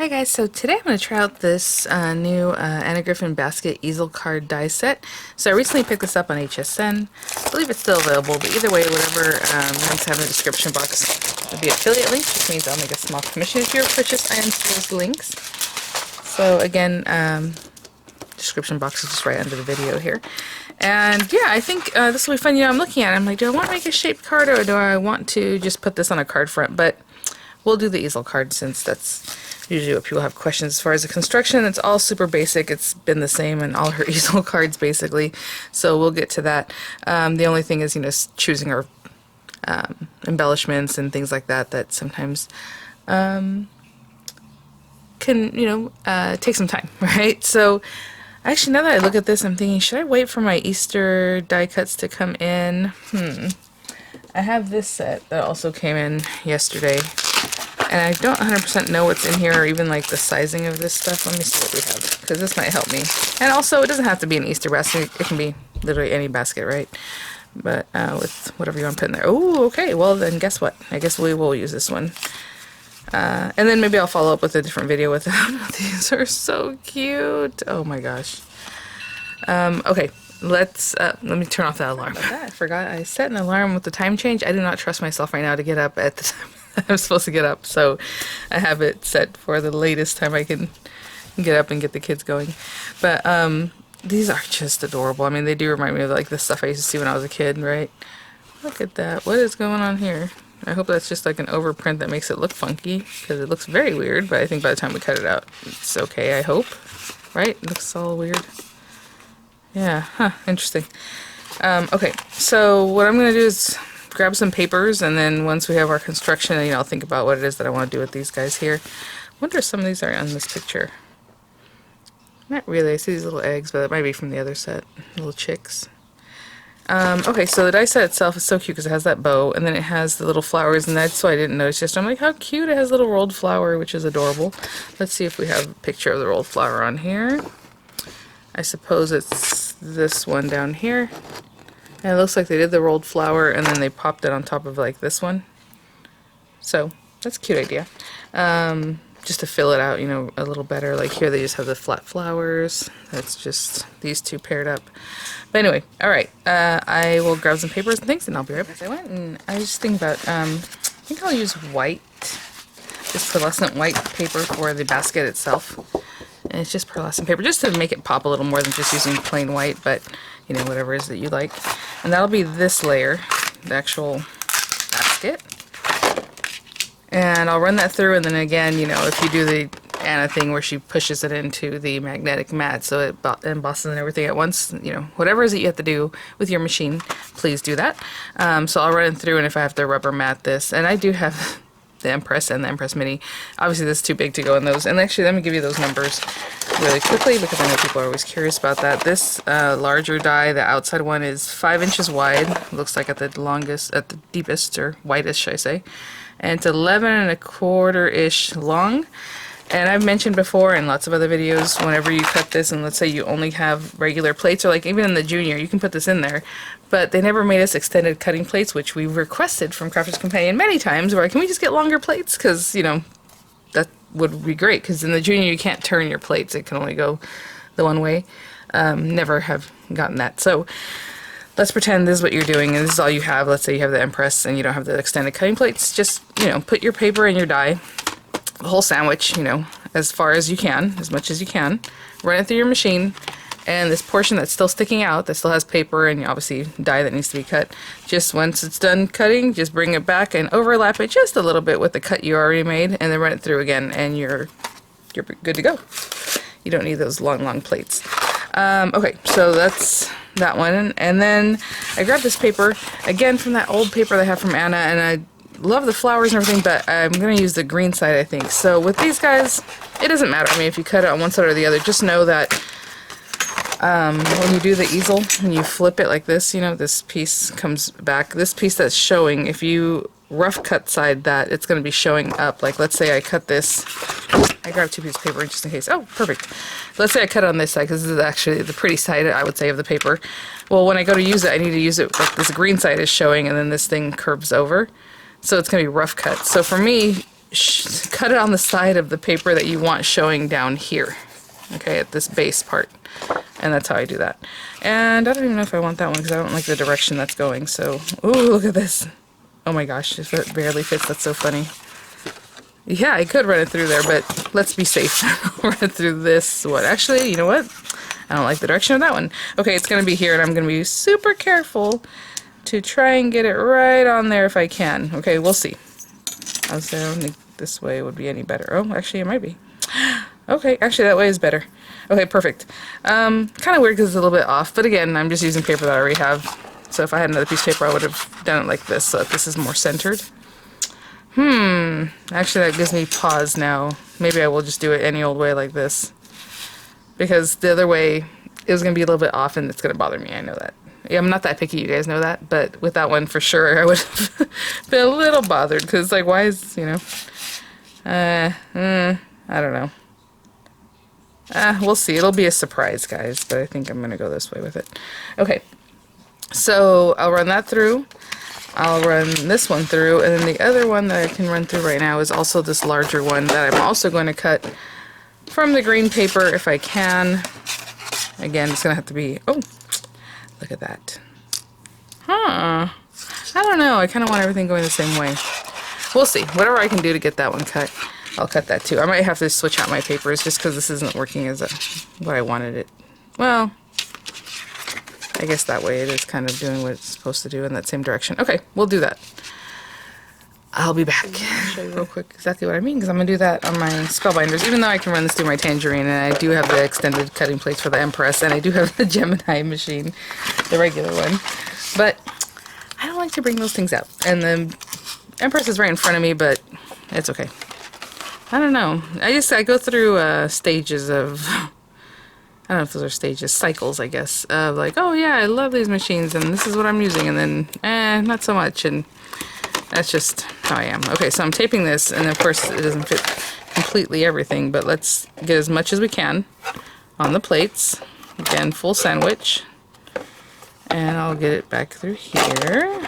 Hi guys, so today I'm going to try out this new Griffin basket easel card die set. So I recently picked this up on HSN. I believe it's still available, but either way, whatever links I have in the description box will be affiliate links, which means I'll make a small commission if you purchase items through those links. So again, description box is just right under the video here. And yeah, I think this will be fun. You know, I'm looking at it, I'm like, do I want to make a shaped card or do I want to just put this on a card front? But we'll do the easel card since that's usually what people have questions as far as the construction. It's all super basic. It's been the same in all her easel cards basically. So we'll get to that. The only thing is, you know, choosing our embellishments and things like that that sometimes can, you know, take some time, right? So actually, now that I look at this, I'm thinking, should I wait for my Easter die cuts to come in? I have this set that also came in yesterday. And I don't 100% know what's in here or even like the sizing of this stuff. Let me see what we have, because this might help me. And also, it doesn't have to be an Easter basket. It can be literally any basket, right? But with whatever you want to put in there. Oh, okay. Well, then guess what? I guess we will use this one. And then maybe I'll follow up with a different video with them. These are so cute. Oh my gosh. Okay. Let me turn off that alarm. I forgot I set an alarm with the time change. I do not trust myself right now to get up at the time I'm supposed to get up, so I have it set for the latest time I can get up and get the kids going. But these are just adorable. I mean, they do remind me of like the stuff I used to see when I was a kid, right? Look at that. What is going on here? I hope that's just like an overprint that makes it look funky, because it looks very weird, but I think by the time we cut it out, it's okay, I hope. Right? It looks all weird. Yeah, huh, interesting. Okay, so what I'm going to do is grab some papers, and then once we have our construction, you know, I'll think about what it is that I want to do with these guys here. I wonder if some of these are on this picture. Not really. I see these little eggs, but it might be from the other set. Little chicks. Okay, so the die set itself is so cute because it has that bow, and then it has the little flowers, and that's why I didn't notice yesterday. I'm like, how cute. It has a little rolled flower, which is adorable. Let's see if we have a picture of the rolled flower on here. I suppose it's this one down here. And it looks like they did the rolled flower and then they popped it on top of like this one. So that's a cute idea. Just to fill it out, you know, a little better. Like here they just have the flat flowers. That's just these two paired up. But anyway, alright. I will grab some papers and things and I'll be right back. I went and I was just thinking about, I think I'll use white. Just pearlescent white paper for the basket itself. And it's just pearlescent paper, just to make it pop a little more than just using plain white, but you know, whatever it is that you like. And that'll be this layer, the actual basket. And I'll run that through, and then again, you know, if you do the Anna thing where she pushes it into the magnetic mat so it embosses and everything at once, you know, whatever it is that you have to do with your machine, please do that. So I'll run it through, and if I have to rubber mat this, and I do have the Empress and the Empress Mini. Obviously this is too big to go in those. And actually, let me give you those numbers really quickly because I know people are always curious about that. This larger die, the outside one, is 5 inches wide. Looks like at the longest, at the deepest, or widest, should I say. And it's 11 1/4-ish long. And I've mentioned before in lots of other videos, whenever you cut this, and let's say you only have regular plates, or like even in the junior, you can put this in there. But they never made us extended cutting plates, which we've requested from Crafter's Companion many times, where can we just get longer plates? Because, you know, that would be great. Because in the junior, you can't turn your plates. It can only go the one way. Never have gotten that. So let's pretend this is what you're doing, and this is all you have. Let's say you have the Empress, and you don't have the extended cutting plates. Just, you know, put your paper and your die, the whole sandwich, you know, as far as you can, as much as you can. Run it through your machine. And this portion that's still sticking out, that still has paper and obviously die that needs to be cut, just once it's done cutting, just bring it back and overlap it just a little bit with the cut you already made, and then run it through again, and you're good to go. You don't need those long plates. Okay, so that's that one. And then I grabbed this paper, again from that old paper that I have from Anna, and I love the flowers and everything, but I'm going to use the green side, I think. So with these guys, it doesn't matter. I mean, if you cut it on one side or the other, just know that when you do the easel, when you flip it like this, you know, this piece comes back. This piece that's showing, if you rough cut side that, it's going to be showing up. Like, let's say I cut this. I grabbed 2 pieces of paper just in case. Oh, perfect. Let's say I cut it on this side, because this is actually the pretty side, I would say, of the paper. Well, when I go to use it, I need to use it like this green side is showing, and then this thing curves over. So it's going to be rough cut. So for me, cut it on the side of the paper that you want showing down here. Okay, at this base part. And that's how I do that. And I don't even know if I want that one because I don't like the direction that's going. So, ooh, look at this. Oh my gosh, if it barely fits, that's so funny. Yeah, I could run it through there, but let's be safe. Run it through this one. Actually, you know what? I don't like the direction of that one. Okay, it's going to be here, and I'm going to be super careful to try and get it right on there if I can. Okay, we'll see. I don't think this way would be any better. Oh, actually, it might be. Okay, actually, that way is better. Okay, perfect. Kind of weird because it's a little bit off, but again, I'm just using paper that I already have. So if I had another piece of paper, I would have done it like this, so that this is more centered. Actually, that gives me pause now. Maybe I will just do it any old way like this. Because the other way, it was going to be a little bit off and it's going to bother me, I know that. Yeah, I'm not that picky, you guys know that, but with that one for sure, I would have been a little bothered, because like, why is, you know, I don't know. We'll see, it'll be a surprise, guys, but I think I'm going to go this way with it. Okay, so I'll run that through. I'll run this one through, and then the other one that I can run through right now is also this larger one that I'm also going to cut from the green paper if I can. Again, it's going to have to be, oh, look at that. Huh. I don't know, I kind of want everything going the same way. We'll see. Whatever I can do to get that one cut, I'll cut that too. I might have to switch out my papers just because this isn't working as what I wanted it. Well, I guess that way it is kind of doing what it's supposed to do in that same direction. Okay, we'll do that. I'll be back. I'll show you real quick exactly what I mean, because I'm going to do that on my spellbinders, even though I can run this through my Tangerine, and I do have the extended cutting plates for the Empress, and I do have the Gemini machine, the regular one. But I don't like to bring those things out. And the Empress is right in front of me, but it's okay. I don't know. I go through stages of... I don't know if those are stages, cycles, I guess, of like, oh yeah, I love these machines and this is what I'm using, and then, not so much, and that's just how I am. Okay, so I'm taping this, and of course it doesn't fit completely everything, but let's get as much as we can on the plates. Again, full sandwich, and I'll get it back through here.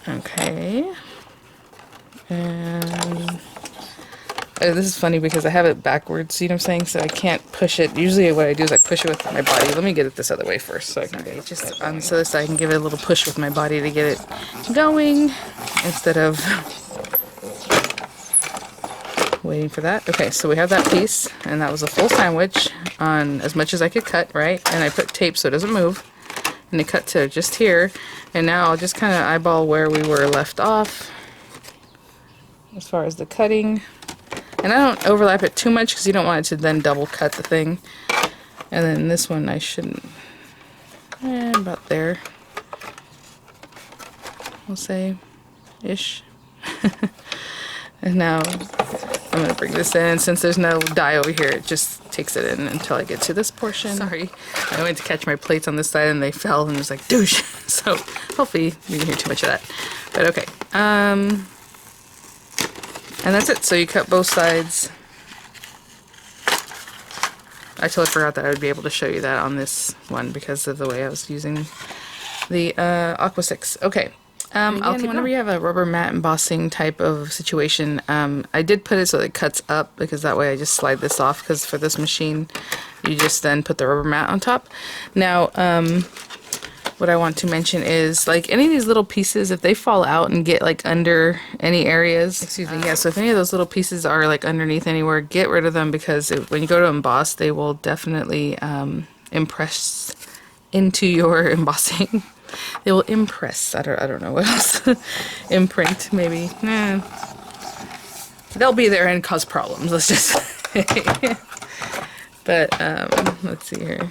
Okay, and... this is funny because I have it backwards, you know what I'm saying? So I can't push it. Usually what I do is I push it with my body. Let me get it this other way first so I can get it just on so this I can give it a little push with my body to get it going instead of waiting for that. Okay, so we have that piece, and that was a full sandwich on as much as I could cut, right? And I put tape so it doesn't move. And it cut to just here. And now I'll just kind of eyeball where we were left off as far as the cutting. And I don't overlap it too much because you don't want it to then double cut the thing. And then this one I shouldn't, about there, we'll say, ish. And now I'm going to bring this in. Since there's no die over here, it just takes it in until I get to this portion. Sorry, I went to catch my plates on this side and they fell and it was like, douche. So hopefully you didn't hear too much of that. But okay. And that's it. So you cut both sides. I totally forgot that I would be able to show you that on this one because of the way I was using the Aqua 6. Okay. Again, whenever you have a rubber mat embossing type of situation, I did put it so it cuts up because that way I just slide this off, because for this machine you just then put the rubber mat on top. Now, what I want to mention is, like, any of these little pieces, if they fall out and get like under any areas, excuse me, yeah, so if any of those little pieces are like underneath anywhere, get rid of them, because when you go to emboss, they will definitely impress into your embossing. They will impress. I don't know what else. Imprint, maybe. They'll be there and cause problems, let's just say. But let's see here.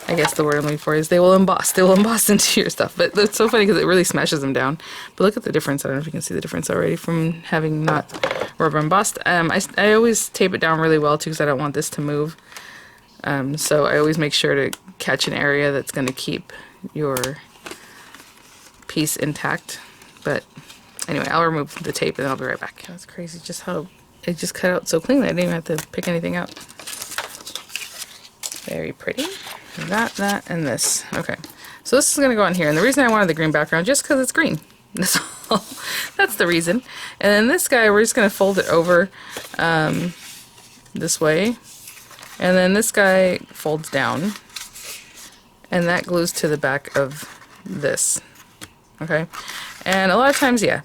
I guess the word I'm looking for is they will emboss. They will emboss into your stuff. But it's so funny because it really smashes them down. But look at the difference. I don't know if you can see the difference already from having not rubber embossed. I always tape it down really well too, because I don't want this to move. So I always make sure to catch an area that's going to keep your piece intact. But anyway, I'll remove the tape and I'll be right back. That's crazy just how it just cut out so cleanly. I didn't even have to pick anything out. Very pretty. That, and this. Okay. So this is going to go on here. And the reason I wanted the green background, just because it's green. That's That's the reason. And then this guy, we're just going to fold it over this way. And then this guy folds down. And that glues to the back of this. Okay? And a lot of times, yeah,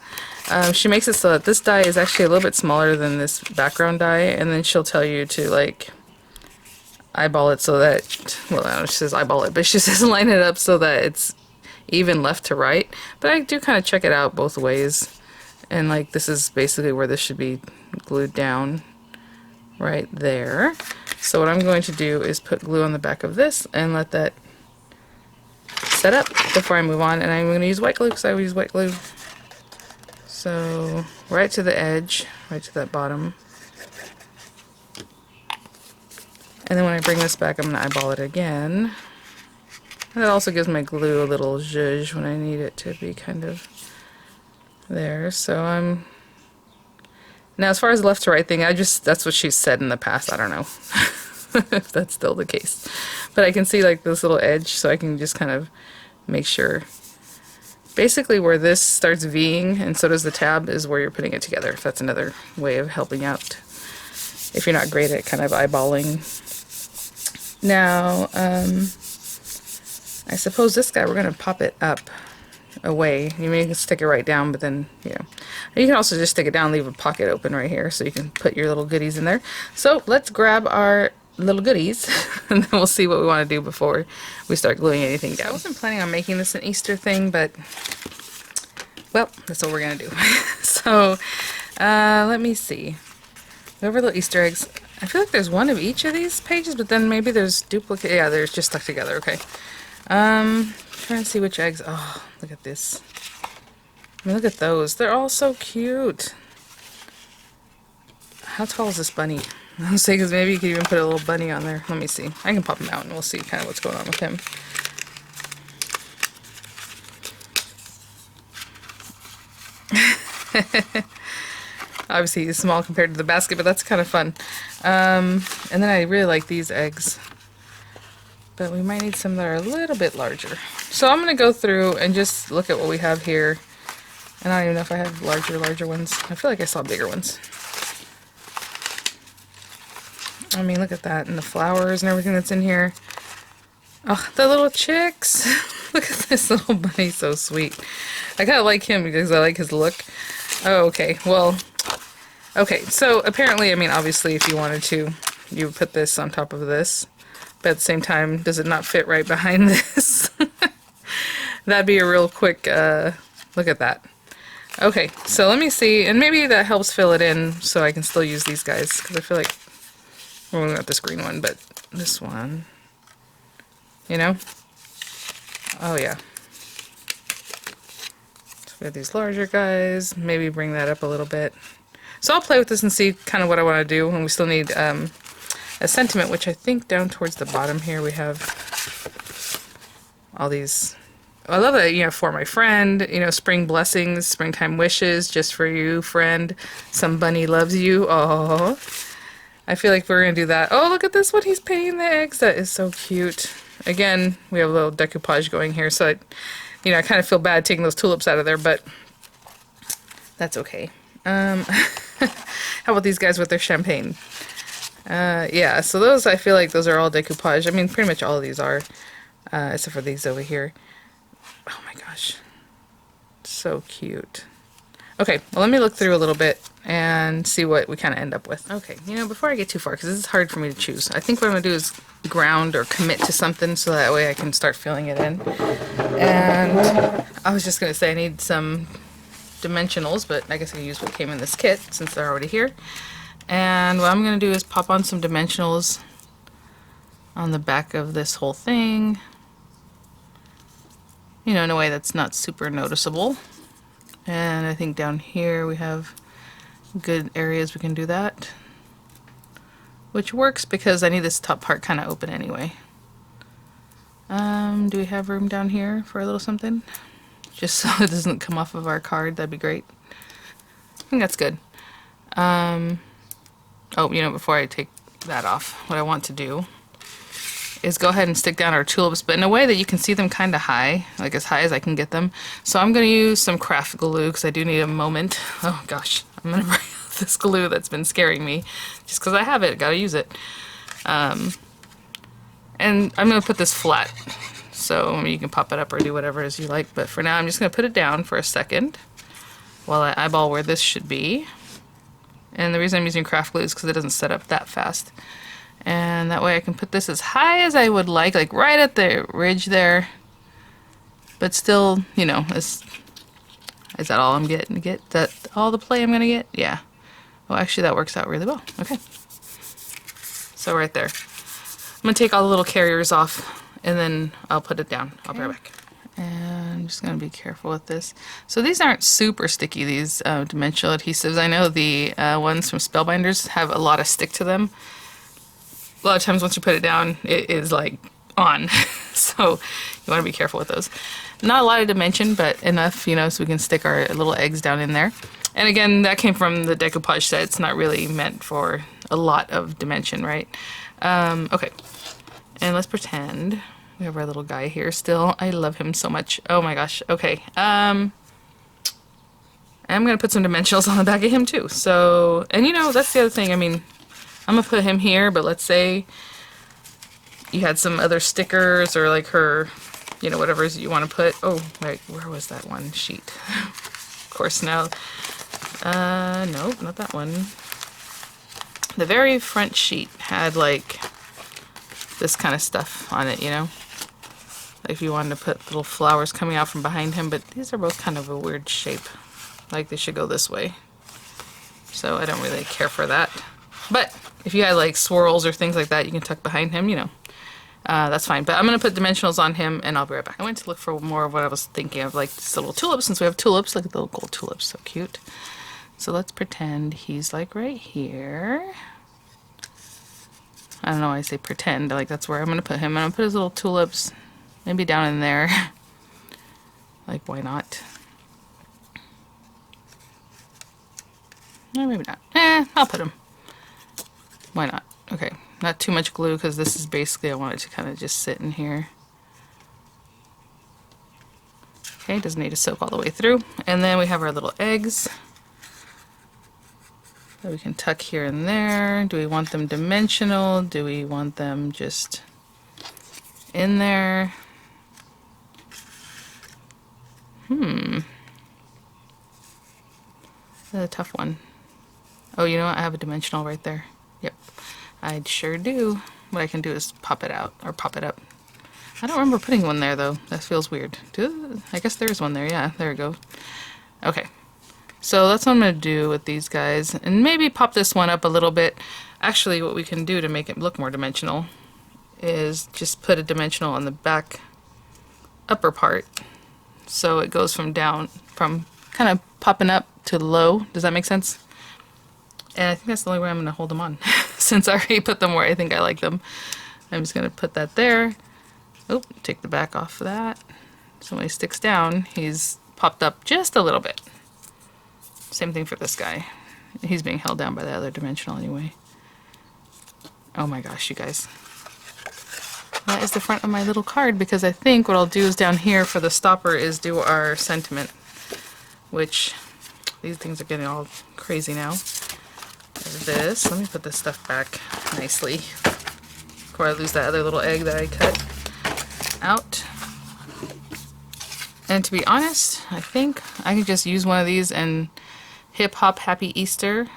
she makes it so that this die is actually a little bit smaller than this background die. And then she'll tell you to, like, eyeball it so that, well, I don't know, she says eyeball it, but she says line it up so that it's even left to right. But I do kind of check it out both ways. And, like, this is basically where this should be glued down right there. So what I'm going to do is put glue on the back of this and let that set up before I move on. And I'm going to use white glue because I always use white glue. So right to the edge, right to that bottom. And then when I bring this back, I'm going to eyeball it again. And that also gives my glue a little zhuzh when I need it to be kind of there. So I'm... Now as far as the left to right thing, that's what she's said in the past. I don't know if that's still the case. But I can see like this little edge, so I can just kind of make sure. Basically where this starts V'ing and so does the tab is where you're putting it together, if that's another way of helping out. If you're not great at kind of eyeballing. Now, I suppose this guy, we're going to pop it up away. You may stick it right down, but then, you know. And you can also just stick it down, leave a pocket open right here so you can put your little goodies in there. So let's grab our little goodies and then we'll see what we want to do before we start gluing anything down. I wasn't planning on making this an Easter thing, but, well, that's what we're going to do. So, let me see. We have our little Easter eggs. I feel like there's one of each of these pages, but then maybe there's duplicate. Yeah, they're just stuck together. Okay. Trying to see which eggs. Oh, look at this. I mean, look at those. They're all so cute. How tall is this bunny? I'll say, because maybe you could even put a little bunny on there. Let me see. I can pop him out and we'll see kind of what's going on with him. Obviously he's small compared to the basket, but that's kind of fun. And then I really like these eggs. But we might need some that are a little bit larger. So I'm going to go through and just look at what we have here. And I don't even know if I have larger ones. I feel like I saw bigger ones. I mean, look at that. And the flowers and everything that's in here. Oh, the little chicks. Look at this little bunny. So sweet. I kind of like him because I like his look. Oh, okay. Well, okay. So apparently, I mean, obviously, if you wanted to, you would put this on top of this. But at the same time, does it not fit right behind this? That'd be a real quick look at that. Okay, so let me see, and maybe that helps fill it in so I can still use these guys, because I feel like, well, not this green one, but this one, you know? Oh yeah. So we have these larger guys, maybe bring that up a little bit. So I'll play with this and see kind of what I want to do, and we still need a sentiment, which I think down towards the bottom here we have all these. I love that, you know, for my friend, you know, spring blessings, springtime wishes, just for you, friend. Some bunny loves you. Oh, I feel like we're going to do that. Oh, look at this one. He's painting the eggs. That is so cute. Again, we have a little decoupage going here. So, I kind of feel bad taking those tulips out of there, but that's okay. How about these guys with their champagne? Yeah, so those, I feel like those are all decoupage. I mean, pretty much all of these are, except for these over here. Oh my gosh. So cute. Okay, well, let me look through a little bit and see what we kind of end up with. Okay, before I get too far, because this is hard for me to choose, I think what I'm going to do is ground or commit to something so that way I can start filling it in. And I was just going to say I need some dimensionals, but I guess I can use what came in this kit since they're already here. And what I'm going to do is pop on some dimensionals on the back of this whole thing. In a way that's not super noticeable. And I think down here we have good areas we can do that. Which works because I need this top part kind of open anyway. Do we have room down here for a little something? Just so it doesn't come off of our card, that'd be great. I think that's good. Oh, before I take that off, what I want to do is go ahead and stick down our tulips, but in a way that you can see them kind of high, like as high as I can get them. So I'm going to use some craft glue because I do need a moment. Oh gosh, I'm going to bring out this glue that's been scaring me. Just because I have it, got to use it. And I'm going to put this flat. So you can pop it up or do whatever as you like. But for now, I'm just going to put it down for a second while I eyeball where this should be. And the reason I'm using craft glue is because it doesn't set up that fast. And that way I can put this as high as I would like right at the ridge there. But still, you know, is that all I'm getting to get? Is that all the play I'm going to get? Yeah. Well, actually, that works out really well. Okay. So right there. I'm going to take all the little carriers off, and then I'll put it down. I'll be right back. And I'm just going to be careful with this. So these aren't super sticky, these dimensional adhesives. I know the ones from Spellbinders have a lot of stick to them. A lot of times once you put it down, it is like on. So you want to be careful with those. Not a lot of dimension, but enough, you know, so we can stick our little eggs down in there. And again, that came from the decoupage set. It's not really meant for a lot of dimension, right? Okay. And let's pretend we have our little guy here still. I love him so much. Oh my gosh. Okay. I'm going to put some dimensionals on the back of him too. So, and you know, that's the other thing. I mean, I'm going to put him here, but let's say you had some other stickers or like her, you know, whatever you want to put. Oh, wait, where was that one sheet? Of course, now, nope, not that one. The very front sheet had like this kind of stuff on it, you know? Like if you wanted to put little flowers coming out from behind him, but these are both kind of a weird shape. Like they should go this way. So I don't really care for that. But if you had like swirls or things like that, you can tuck behind him, you know. That's fine. But I'm going to put dimensionals on him and I'll be right back. I went to look for more of what I was thinking of, like this little tulip, since we have tulips. Look at the little gold tulips, so cute. So let's pretend he's like right here. I don't know why I say pretend, like that's where I'm going to put him. I'm going to put his little tulips maybe down in there. Like, why not? No, maybe not. I'll put him. Why not? Okay, not too much glue because this is basically, I want it to kind of just sit in here. Okay, doesn't need to soak all the way through. And then we have our little eggs that we can tuck here and there. Do we want them dimensional? Do we want them just in there? That's a tough one. Oh, you know what? I have a dimensional right there. Yep, I sure do. What I can do is pop it out or pop it up. I don't remember putting one there though. That feels weird. I guess there's one there. Yeah, there we go. Okay, so that's what I'm gonna do with these guys, and maybe pop this one up a little bit. Actually, what we can do to make it look more dimensional is just put a dimensional on the back upper part, so it goes from down, from kind of popping up to low. Does that make sense? And I think that's the only way I'm going to hold them on, since I already put them where I think I like them. I'm just going to put that there. Oh, take the back off of that. So when he sticks down, he's popped up just a little bit. Same thing for this guy. He's being held down by the other dimensional anyway. Oh my gosh, you guys. That is the front of my little card, because I think what I'll do is down here for the stopper is do our sentiment, which these things are getting all crazy now. There's this. Let me put this stuff back nicely before I lose that other little egg that I cut out. And to be honest, I think I can just use one of these and hip hop happy Easter.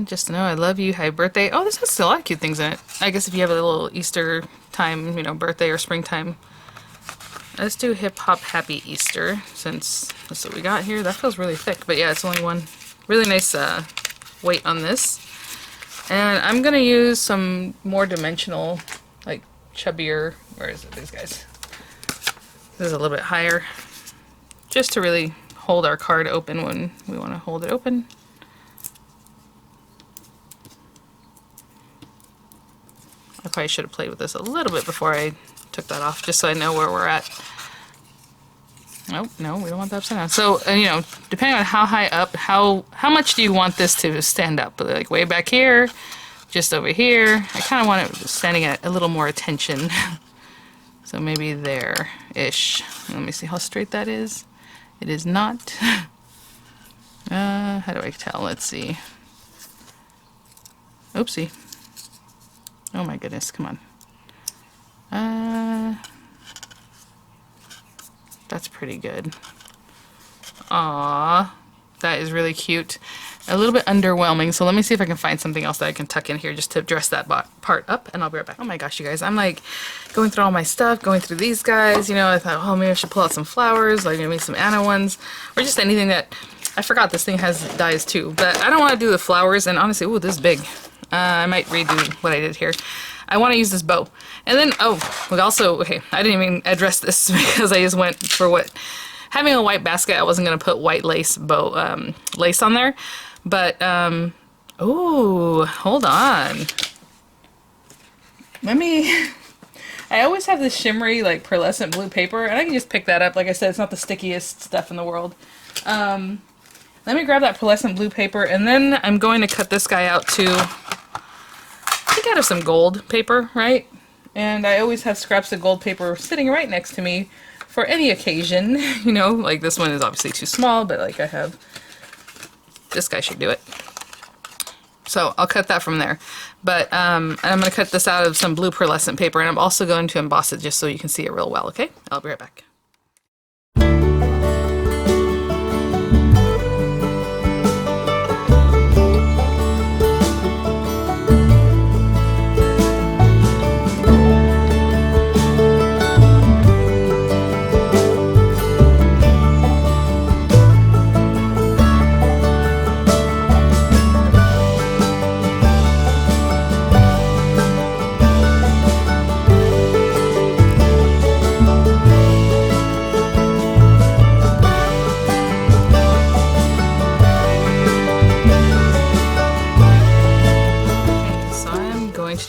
Just to know I love you, happy birthday. Oh, this has a lot of cute things in it. I guess if you have a little Easter time, you know, birthday or springtime. Let's do hip hop happy Easter, since that's what we got here. That feels really thick, but yeah, it's only one. Really nice weight on this. And I'm gonna use some more dimensional, like chubbier, where is it, these guys? This is a little bit higher, just to really hold our card open when we want to hold it open. I probably should have played with this a little bit before I took that off, just so I know where we're at. Oh, no, we don't want that upside down. So, you know, depending on how high up, how much do you want this to stand up? Like way back here, just over here. I kind of want it standing at a little more attention. So maybe there-ish. Let me see how straight that is. It is not. How do I tell? Let's see. Oopsie. Oh my goodness, come on. That's pretty good. Aww. That is really cute. A little bit underwhelming, so let me see if I can find something else that I can tuck in here just to dress that part up, and I'll be right back. Oh my gosh, you guys, I'm like going through all my stuff, going through these guys, you know, I thought, oh, maybe I should pull out some flowers, like maybe some Anna ones, or just anything that, I forgot this thing has dies too, but I don't want to do the flowers, and honestly, ooh, this is big. I might redo what I did here. I want to use this bow. And then, oh, we also, okay, I didn't even address this because I just went for what, having a white basket, I wasn't going to put white lace bow, lace on there. But, oh, hold on. Let me, I always have this shimmery, like, pearlescent blue paper, and I can just pick that up. Like I said, it's not the stickiest stuff in the world. Let me grab that pearlescent blue paper, and then I'm going to cut this guy out to, I think out of some gold paper, right? And I always have scraps of gold paper sitting right next to me for any occasion, you know, like this one is obviously too small, but like I have, this guy should do it. So I'll cut that from there. But and I'm going to cut this out of some blue pearlescent paper, and I'm also going to emboss it just so you can see it real well, okay? I'll be right back.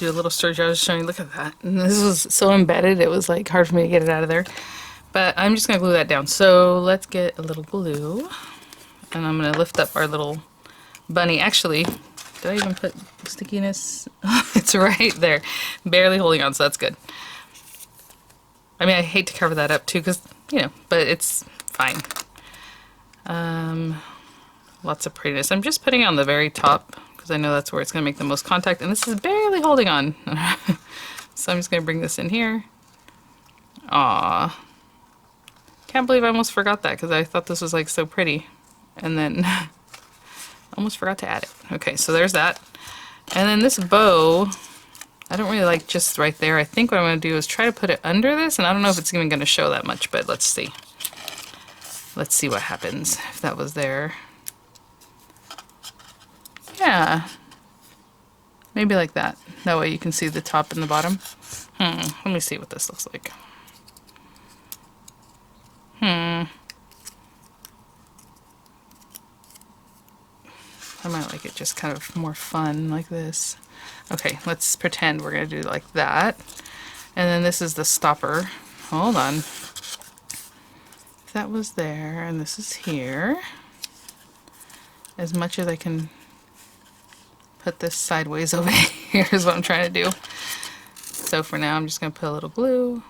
Do a little storage. I was showing you, look at that. And this was so embedded, it was like hard for me to get it out of there. But I'm just gonna glue that down. So let's get a little glue. And I'm gonna lift up our little bunny. Actually, did I even put stickiness? It's right there. Barely holding on, so that's good. I mean, I hate to cover that up too, because, you know, but it's fine. Lots of prettiness. I'm just putting it on the very top, I know that's where it's going to make the most contact, and this is barely holding on. So I'm just going to bring this in here. Aw. Can't believe I almost forgot that, because I thought this was like so pretty. And then almost forgot to add it. Okay, so there's that. And then this bow, I don't really like just right there. I think what I'm going to do is try to put it under this, and I don't know if it's even going to show that much, but let's see. Let's see what happens if that was there. Yeah, maybe like that. That way you can see the top and the bottom. Let me see what this looks like. I might like it just kind of more fun like this. Okay, let's pretend we're going to do like that. And then this is the stopper. Hold on. That was there, and this is here. As much as I can put this sideways over here is what I'm trying to do. So for now, I'm just going to put a little glue.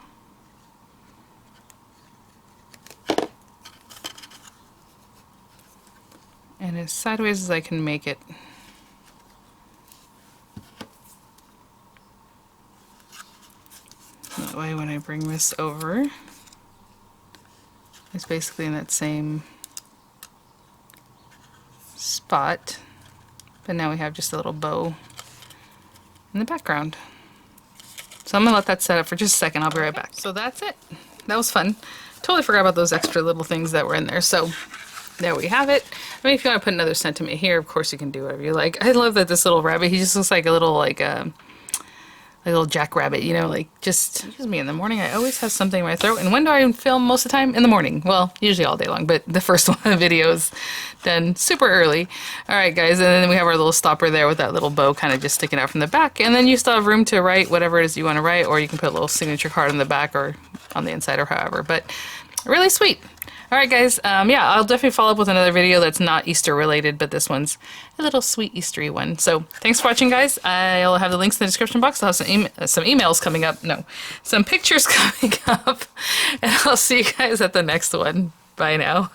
And as sideways as I can make it. That way when I bring this over, it's basically in that same spot. But now we have just a little bow in the background. So I'm going to let that set up for just a second. I'll be right back. So that's it. That was fun. Totally forgot about those extra little things that were in there. So there we have it. I mean, if you want to put another sentiment here, of course you can do whatever you like. I love that this little rabbit, he just looks like a little, like a little jackrabbit, you know, like just me in the morning. I always have something in my throat. And when do I film most of the time? In the morning. Well, usually all day long, but the first one video is done super early. All right, guys, and then we have our little stopper there with that little bow kind of just sticking out from the back. And then you still have room to write whatever it is you want to write, or you can put a little signature card in the back or on the inside or however. But really sweet. All right, guys. Yeah, I'll definitely follow up with another video that's not Easter related, but this one's a little sweet Eastery one. So thanks for watching, guys. I'll have the links in the description box. I'll have some emails coming up. No, some pictures coming up. And I'll see you guys at the next one. Bye now.